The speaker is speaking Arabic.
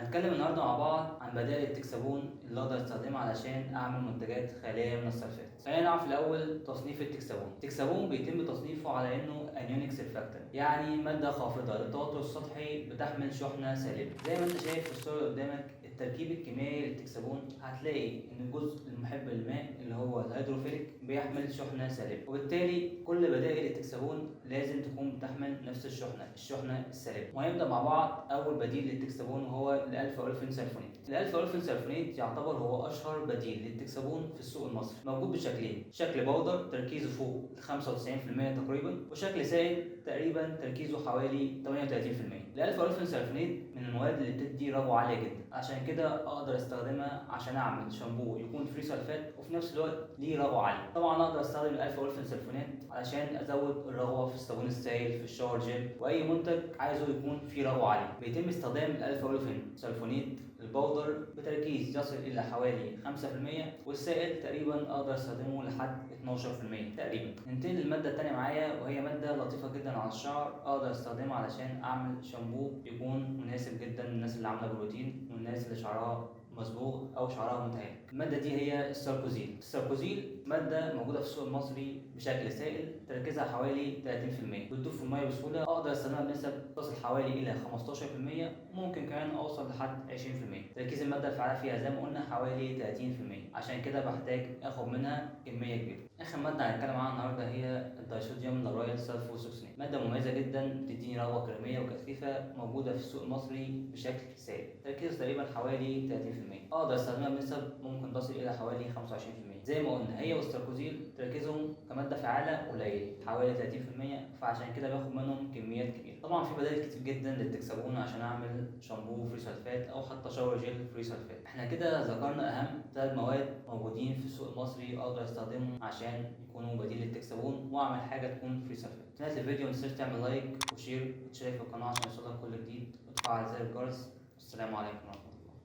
هنتكلم النهارده مع بعض عن بدائل التكسابون اللي اقدر استخدمها علشان اعمل منتجات خاليه من السلفات. خلينا نعرف الاول تصنيف التكسابون. التكسابون بيتم تصنيفه على انه انيونيك سيرفاكتنت، يعني ماده خافضه للتوتر السطحي بتحمل شحنه سالبه. زي ما انت شايف في الصوره قدامك التركيب الكيميائي للتكسابون، هتلاقي ان الجزء المحب للماء اللي هو الهيدروفيليك بيحمل شحنه سالبه، وبالتالي كل بدائل التكسابون لازم تكون بتحمل نفس الشحنه السالبه. وهنبدا مع بعض اول بديل للتكسابون وهو الالفا اولفين سلفونيت. الالفا اولفين سلفونيت يعتبر هو اشهر بديل للتكسابون في السوق المصري، موجود بشكلين: شكل بودر تركيزه فوق 95% تقريبا، وشكل سائل تقريبا تركيزه حوالي 38%. الالفا اولفين سلفونيت من المواد اللي بتدي رغوه عاليه جدا، عشان كده اقدر استخدمها عشان اعمل شامبو يكون فري سلفات وفي نفس الوقت ليه رغوه عاليه. طبعا اقدر استخدم الالفا اولفين سلفونيت علشان ازود الرغوه في الصابون السائل، في الشاور جيل، واي منتج عايزه يكون فيه رغوه عاليه. بيتم استخدام الالفا اولفين سلفونيت البودر بتركيز يصل الى حوالي 5%، والسائل تقريبا اقدر استخدمه لحد 12% تقريبا. ننتقل للماده الثانيه معايا، وهي ماده لطيفه جدا على الشعر، اقدر استخدمها علشان اعمل شامبو يكون مناسب جدا للناس اللي عامله بروتين والناس اللي شعرها مصبوغ او شعرها متهالك. الماده دي هي الساركوزيل. الساركوزيل ماده موجوده في السوق المصري بشكل سائل، تركيزها حوالي 30%، بتدوب في الميه بسهوله. اقدر استخدمها بنسب تصل حوالي الى 15%، ممكن كمان اوصل لحد 20%. تركيز الماده الفعاله فيها زي ما قلنا حوالي 30%، عشان كده بحتاج اخد منها كميه كبيره. اخر ماده هنتكلم عنها النهارده هي الدايصوديوم لارويل سلفوسوكسينيت. ماده مميزه جدا بتديني رغوه كريميه وكثيفه، موجوده في السوق المصري بشكل سائل، تركيز تقريبا حوالي 30%. اقدر استخدمها بنسب ممكن تصل الى حوالي 25%. زي ما قلنا هي والساركوزيل تركيزهم كماده فعاله قليل حوالي 30%، فعشان كده باخد منهم كميات كبيره. طبعا في بدائل كتير جدا للتكسابون عشان اعمل شامبو فري سلفات او حتى شاور جيل فري سلفات. احنا كده ذكرنا اهم 3 مواد موجودين في السوق المصري اقدر استخدمهم عشان يكونوا بديل للتكسابون واعمل حاجه تكون فري سلفات. في نهايه الفيديو ما تنساش تعمل لايك وشير وتشترك في القناه عشان يوصلك كل جديد، وتفعل زر الجرس. السلام عليكم ورحمه الله.